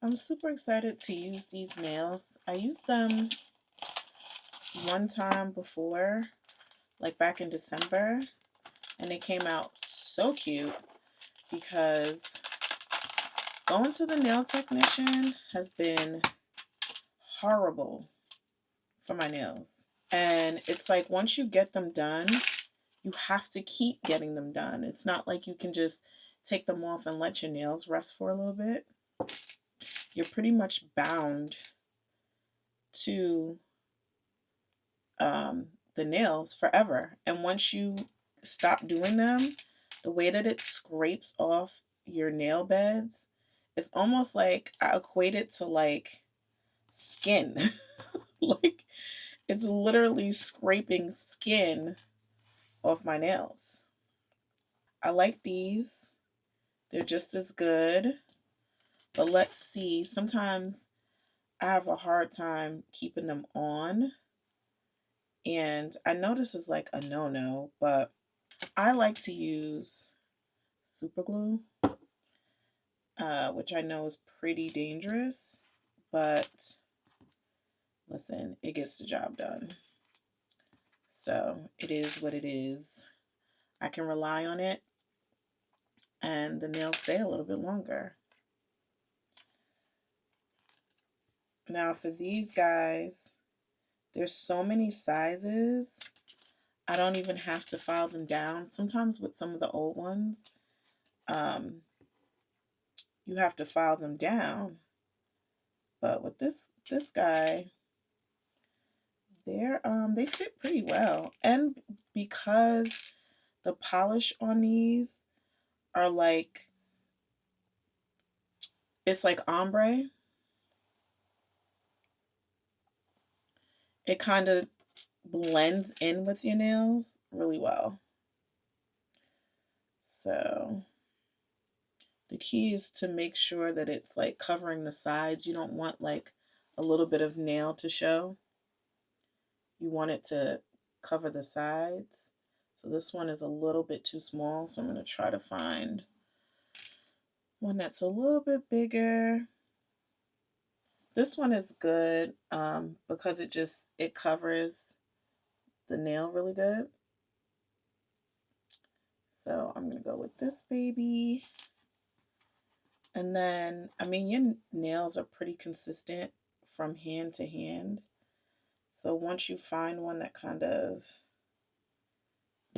I'm super excited to use these nails. I used them one time before, like back in December, and they came out so cute because going to the nail technician has been horrible for my nails. And it's like once you get them done, you have to keep getting them done. It's not like you can just take them off and let your nails rest for a little bit. You're pretty much bound to the nails forever. And once you stop doing them, the way that it scrapes off your nail beds, it's almost like I equate it to like skin. Like it's literally scraping skin off my nails. I like these. They're just as good. But let's see. Sometimes I have a hard time keeping them on. And I know this is like a no-no, but I like to use super glue, which I know is pretty dangerous, but listen, it gets the job done. So it is what it is. I can rely on it, and the nails stay a little bit longer. Now for these guys, there's so many sizes. I don't even have to file them down. Sometimes with some of the old ones, you have to file them down. But with this guy, they fit pretty well. And because the polish on these are like, it's like ombre, it kind of blends in with your nails really well. So the key is to make sure that it's like covering the sides. You don't want like a little bit of nail to show. You want it to cover the sides. So this one is a little bit too small, so I'm going to try to find one that's a little bit bigger. This one is good because it covers the nail really good. So I'm going to go with this baby. And then, I mean, your nails are pretty consistent from hand to hand. So once you find one that kind of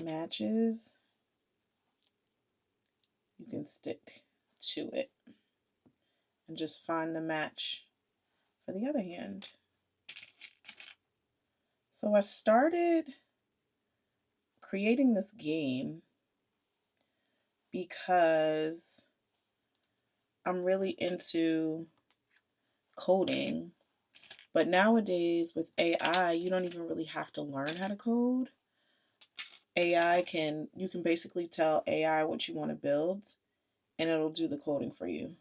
matches, you can stick to it and just find the match for the other hand. So I started creating this game because I'm really into coding. But nowadays with AI, you don't even really have to learn how to code. You can basically tell AI what you want to build and it'll do the coding for you.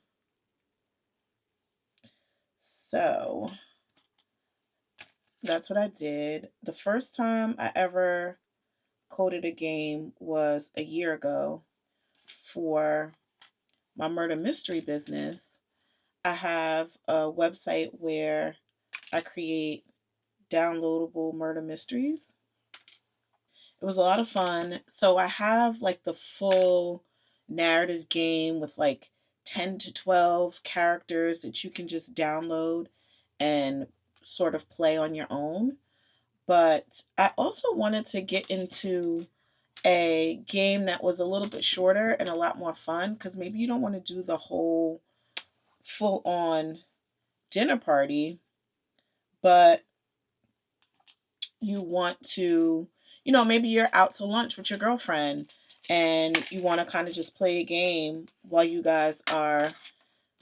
So that's what I did. The first time I ever coded a game was a year ago for my murder mystery business. I have a website where I create downloadable murder mysteries. It was a lot of fun. So I have like the full narrative game with like 10 to 12 characters that you can just download and sort of play on your own. But I also wanted to get into a game that was a little bit shorter and a lot more fun because maybe you don't want to do the whole full on dinner party, but you want to, maybe you're out to lunch with your girlfriend and you want to kind of just play a game while you guys are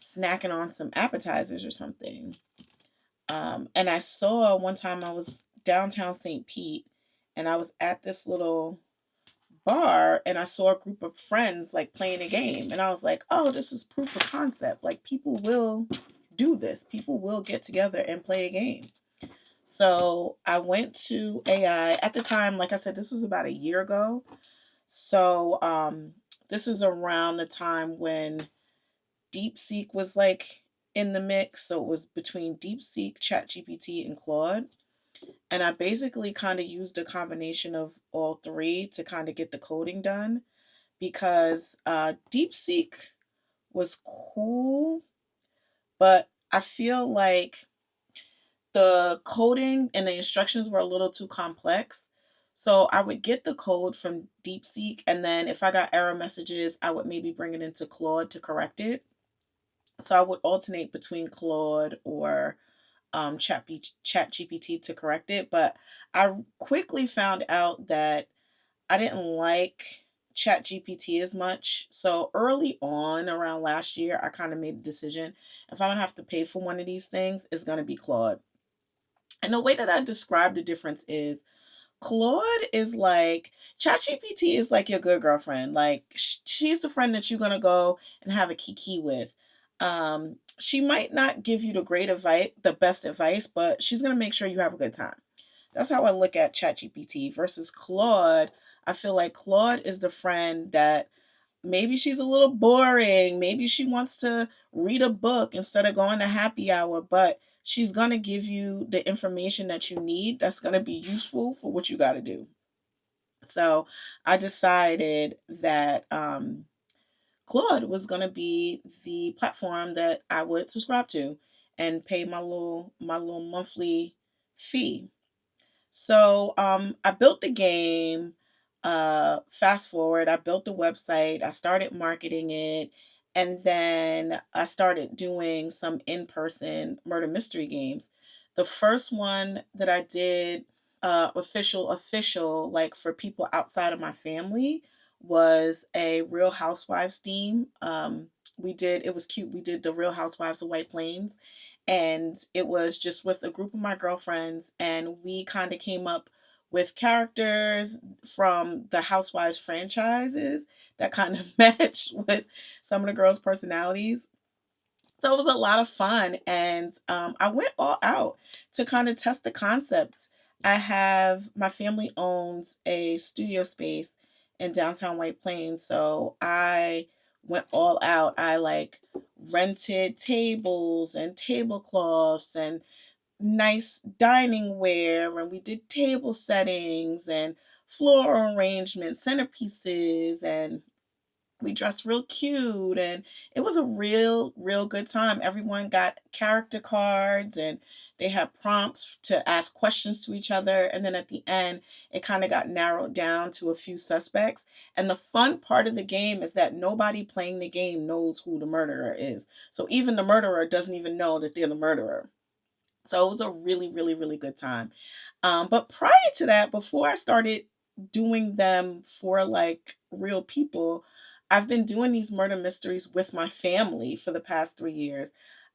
snacking on some appetizers or something. And I saw one time I was downtown St. Pete and I was at this little bar and I saw a group of friends like playing a game. And I was like, oh, this is proof of concept. Like people will do this, people will get together and play a game. So I went to AI at the time. Like I said, this was about a year ago. So this is around the time when DeepSeek was like in the mix. So it was between DeepSeek, ChatGPT, and Claude. And I basically kind of used a combination of all three to kind of get the coding done because DeepSeek was cool, but I feel like the coding and the instructions were a little too complex. So I would get the code from DeepSeek, and then if I got error messages, I would maybe bring it into Claude to correct it. So I would alternate between Claude or ChatGPT to correct it. But I quickly found out that I didn't like ChatGPT as much. So early on, around last year, I kind of made a decision. If I'm gonna have to pay for one of these things, it's gonna be Claude. And the way that I describe the difference is Claude is like ChatGPT is like your good girlfriend. Like she's the friend that you're gonna go and have a kiki with. She might not give you the great advice, the best advice, but she's gonna make sure you have a good time. That's how I look at ChatGPT versus Claude. I feel like Claude is the friend that maybe she's a little boring. Maybe she wants to read a book instead of going to happy hour, but she's going to give you the information that you need that's going to be useful for what you got to do. So I decided that Claude was going to be the platform that I would subscribe to and pay my little monthly fee. So I built the game. Fast forward, I built the website, I started marketing it, and then I started doing some in person murder mystery games. The first one that I did, official, like for people outside of my family, was a Real Housewives theme. It was cute. We did the Real Housewives of White Plains, and it was just with a group of my girlfriends, and we kind of came up with characters from the Housewives franchises that kind of matched with some of the girls' personalities. So it was a lot of fun, and I went all out to kind of test the concept. My family owns a studio space in downtown White Plains, so I went all out. I like rented tables and tablecloths and nice dining ware, and we did table settings and floral arrangements, centerpieces, and we dressed real cute, and it was a real good time. Everyone got character cards, and they had prompts to ask questions to each other, and then at the end it kind of got narrowed down to a few suspects. And the fun part of the game is that nobody playing the game knows who the murderer is, so even the murderer doesn't even know that they're the murderer. So it was a really good time. But prior to that, before I started doing them for like real people, I've been doing these murder mysteries with my family for the past 3 years.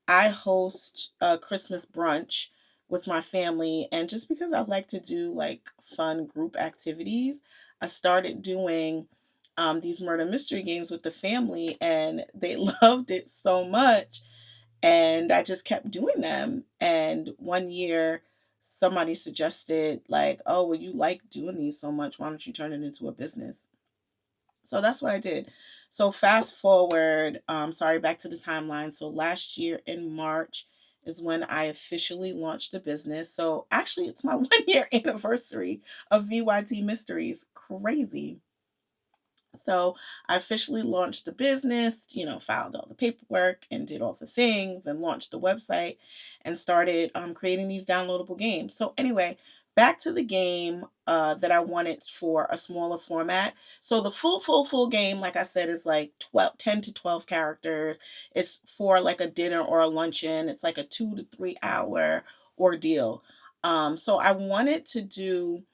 I host a Christmas brunch with my family, and just because I like to do like fun group activities, I started doing these murder mystery games with the family, and they loved it so much, and I just kept doing them. And one year, somebody suggested, like, oh, well, you like doing these so much. Why don't you turn it into a business? So that's what I did. So fast forward, sorry, back to the timeline. So last year in March is when I officially launched the business. So actually, it's my 1 year anniversary of VYT Mysteries. Crazy. So I officially launched the business, filed all the paperwork and did all the things and launched the website and started creating these downloadable games. So anyway, back to the game that I wanted for a smaller format. So the full game, like I said, is like 10 to 12 characters. It's for like a dinner or a luncheon. It's like a 2 to 3 hour ordeal. So I wanted to do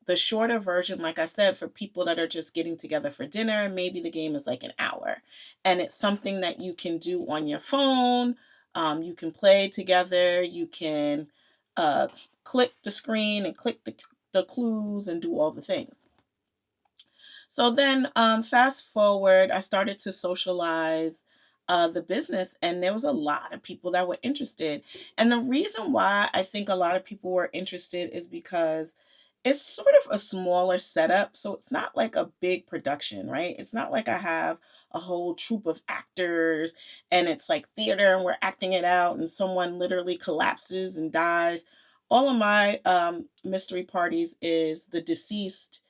the shorter version, like I said, for people that are just getting together for dinner. Maybe the game is like an hour, and it's something that you can do on your phone. You can play together. You can uh, click the screen and click the clues and do all the things. So then, fast forward, I started to socialize the business, and there was a lot of people that were interested. And the reason why I think a lot of people were interested is because It's sort of a smaller setup, so it's not like a big production, right? It's not like I have a whole troupe of actors and it's like theater and we're acting it out and someone literally collapses and dies. All of my mystery parties is the deceased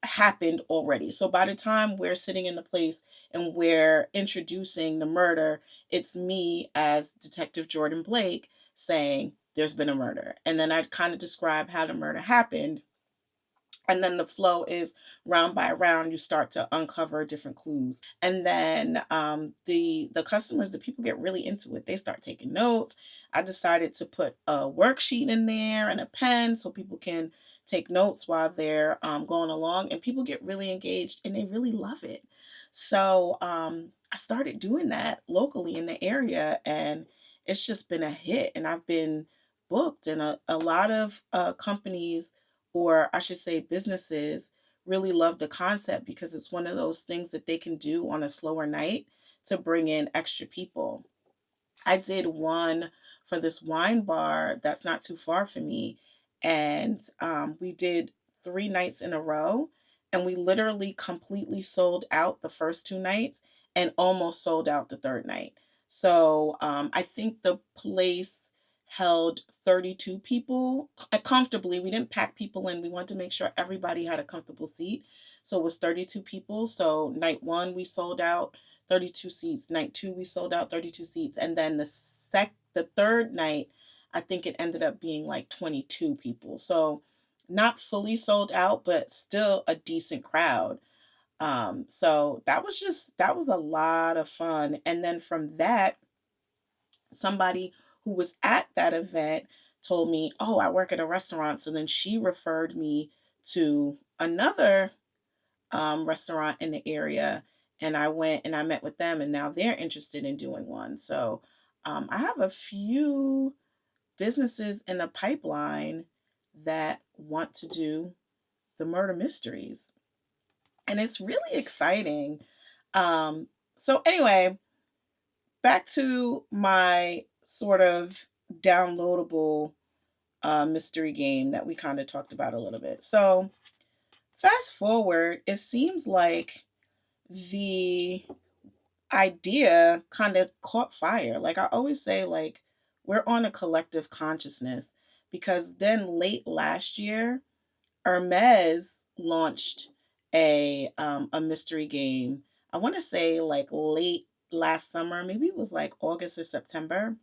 happened already. So by the time we're sitting in the place and we're introducing the murder, it's me as Detective Jordan Blake saying, there's been a murder. And then I'd kind of describe how the murder happened, and then the flow is round by round you start to uncover different clues, and then the customers, the people get really into it. They start taking notes. I decided to put a worksheet in there and a pen so people can take notes while they're going along, and people get really engaged and they really love it. So I started doing that locally in the area, and it's just been a hit, and I've been booked, and a lot of companies, or I should say businesses, really love the concept because it's one of those things that they can do on a slower night to bring in extra people. I did one for this wine bar that's not too far from me, and we did 3 nights in a row, and we literally completely sold out the first 2 nights and almost sold out the third night. So I think the place held 32 people comfortably. We didn't pack people in. We wanted to make sure everybody had a comfortable seat. So it was 32 people. So night one, we sold out 32 seats. Night two, we sold out 32 seats. And then the third night, I think it ended up being like 22 people. So not fully sold out, but still a decent crowd. So that was a lot of fun. And then from that, somebody who was at that event told me, "Oh, I work at a restaurant." So then she referred me to another restaurant in the area, and I went and I met with them, and now they're interested in doing one. So I have a few businesses in the pipeline that want to do the murder mysteries, and it's really exciting. So anyway, back to my sort of downloadable mystery game that we kind of talked about a little bit. So fast forward, it seems like the idea kind of caught fire. Like I always say, like we're on a collective consciousness, because then late last year, Hermes launched a mystery game. I want to say like late last summer, maybe it was like August or September.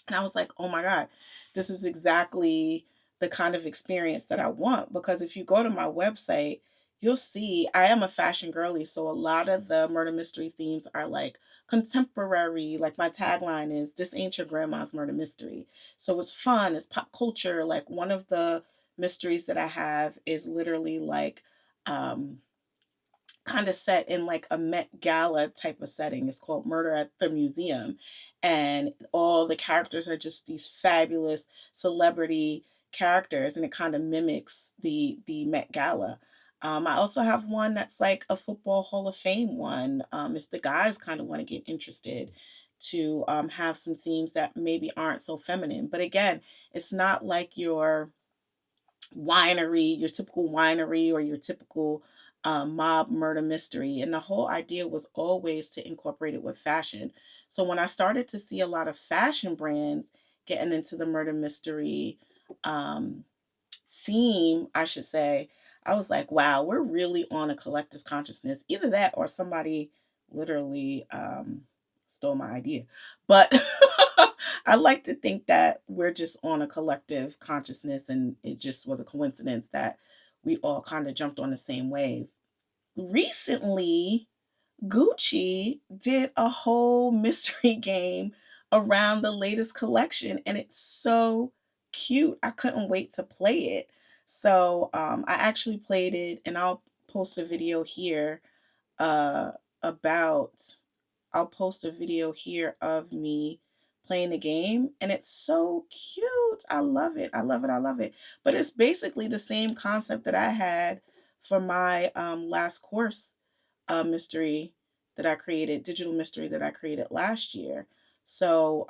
And I was like, oh my God, this is exactly the kind of experience that I want. Because if you go to my website, you'll see I am a fashion girly. So a lot of the murder mystery themes are like contemporary. Like my tagline is, "This ain't your grandma's murder mystery." So it's fun, it's pop culture. Like one of the mysteries that I have is literally like, kind of set in like a Met Gala type of setting. It's called Murder at the Museum. And all the characters are just these fabulous celebrity characters, and it kind of mimics the Met Gala. I also have one that's like a football Hall of Fame one. If the guys kind of want to get interested, to have some themes that maybe aren't so feminine. But again, it's not like your typical winery or your typical mob murder mystery. And the whole idea was always to incorporate it with fashion. So when I started to see a lot of fashion brands getting into the murder mystery um, theme, I should say, I was like, wow, we're really on a collective consciousness. Either that or somebody literally stole my idea. But I like to think that we're just on a collective consciousness, and it just was a coincidence that we all kind of jumped on the same wave. Recently, Gucci did a whole mystery game around the latest collection, and it's so cute. I couldn't wait to play it. So I actually played it, and I'll post a video here uh, about I'll post a video here of me playing the game, and it's so cute. I love it. I love it. I love it. But it's basically the same concept that I had for my last course mystery that I created, digital mystery that I created last year. So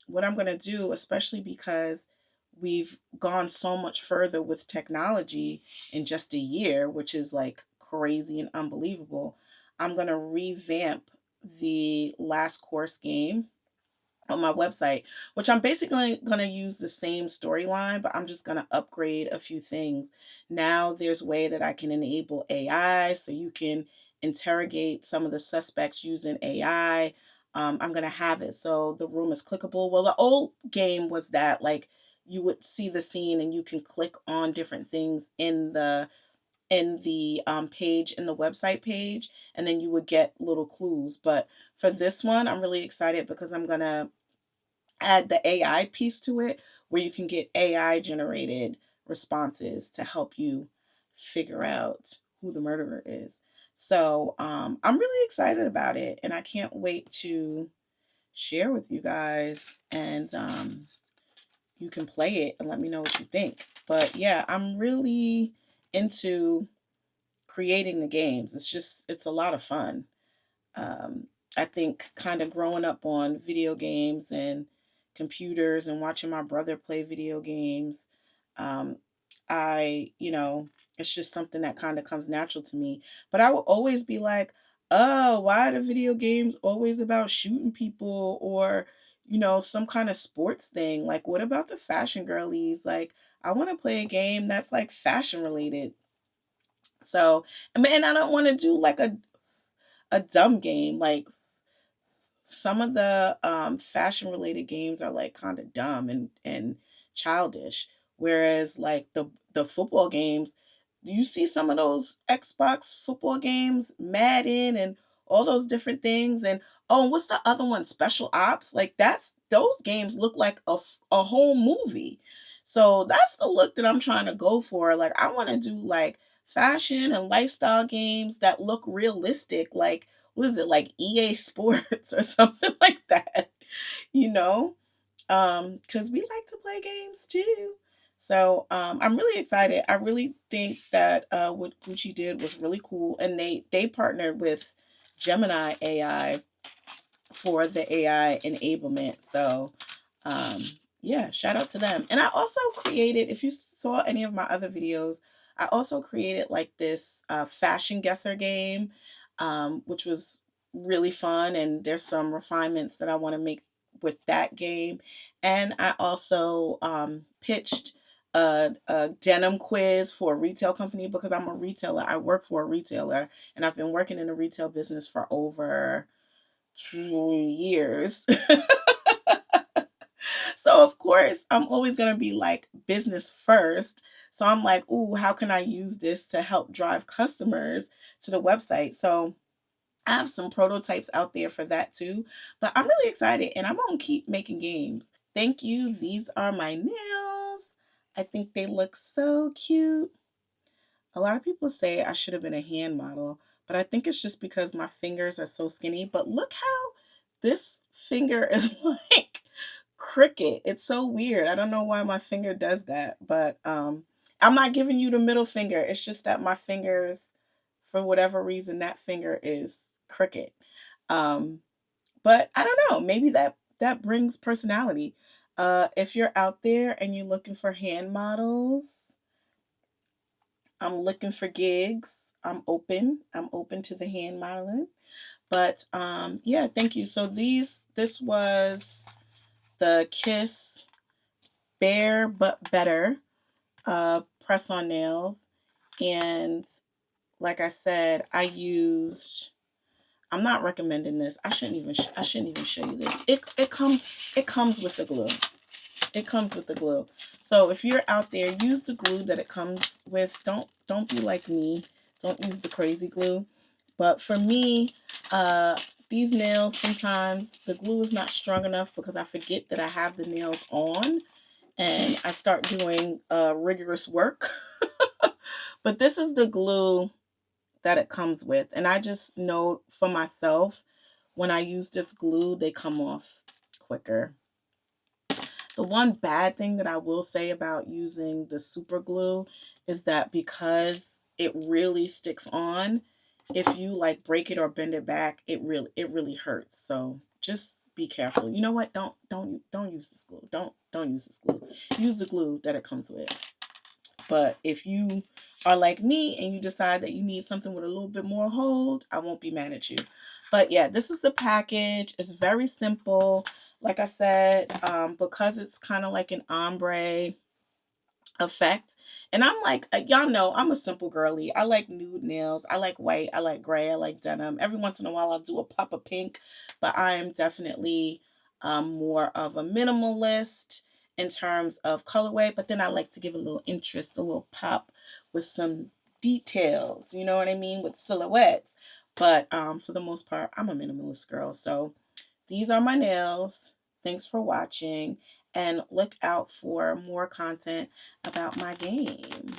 what I'm going to do, especially because we've gone so much further with technology in just a year, which is like crazy and unbelievable. I'm going to revamp the last course game on my website, which I'm basically going to use the same storyline, but I'm just going to upgrade a few things. Now there's a way that I can enable AI so you can interrogate some of the suspects using AI. I'm going to have it so the room is clickable. Well, the old game was that like you would see the scene and you can click on different things in the page, in the website page, and then you would get little clues. But for this one, I'm really excited because I'm going to add the AI piece to it where you can get AI generated responses to help you figure out who the murderer is. So I'm really excited about it and I can't wait to share with you guys, and you can play it and let me know what you think. But yeah, I'm really into creating the games. It's a lot of fun. Um, I think kind of growing up on video games and computers and watching my brother play video games, um, it's just something that kind of comes natural to me. But I will always be like, oh, why are the video games always about shooting people or, some kind of sports thing? Like, what about the fashion girlies? Like, I want to play a game that's like fashion related. So, man, I don't want to do like a dumb game. Like some of the fashion related games are like kind of dumb and childish, whereas like the football games, you see some of those Xbox football games, Madden and all those different things. And oh, what's the other one, Special Ops? Like that's those games look like a whole movie. So that's the look that I'm trying to go for. Like I want to do like fashion and lifestyle games that look realistic, like what is it, like EA Sports or something like that, you know? Because we like to play games too. So I'm really excited. I really think that what Gucci did was really cool, and they partnered with Gemini AI for the AI enablement. So um, yeah, shout out to them. And I also created, if you saw any of my other videos, I also created like this fashion guesser game, which was really fun. And there's some refinements that I want to make with that game. And I also pitched a denim quiz for a retail company because I'm a retailer. I work for a retailer and I've been working in the retail business for over 2 years. So of course, I'm always going to be like business first. So I'm like, ooh, how can I use this to help drive customers to the website? So I have some prototypes out there for that too. But I'm really excited and I'm going to keep making games. Thank you. These are my nails. I think they look so cute. A lot of people say I should have been a hand model, but I think it's just because my fingers are so skinny. But look how this finger is like cricket. It's so weird. I don't know why my finger does that, but I'm not giving you the middle finger. It's just that my fingers, for whatever reason, that finger is cricket. Um, but I don't know. Maybe that brings personality. If you're out there and you're looking for hand models, I'm looking for gigs. I'm open. I'm open to the hand modeling. But yeah, thank you. So this was the Kiss Bare But Better press on nails. And like I said, I'm not recommending this. I shouldn't even show you this. It comes with the glue. It comes with the glue. So if you're out there, use the glue that it comes with. Don't be like me. Don't use the crazy glue. But for me, these nails, sometimes the glue is not strong enough because I forget that I have the nails on and I start doing rigorous work. But this is the glue that it comes with. And I just know for myself, when I use this glue, they come off quicker. The one bad thing that I will say about using the super glue is that because it really sticks on, if you like break it or bend it back, it really hurts. So just be careful. You know what? Don't use this glue. Don't use this glue. Use the glue that it comes with. But if you are like me and you decide that you need something with a little bit more hold, I won't be mad at you. But yeah, this is the package. It's very simple. Like I said, because it's kind of like an ombre effect. And I'm like, y'all know I'm a simple girly. I like nude nails. I like white. I like gray. I like denim. Every once in a while, I'll do a pop of pink. But I am definitely more of a minimalist in terms of colorway. But then I like to give a little interest, a little pop with some details. You know what I mean? With silhouettes. But for the most part, I'm a minimalist girl. So these are my nails. Thanks for watching, and look out for more content about my game.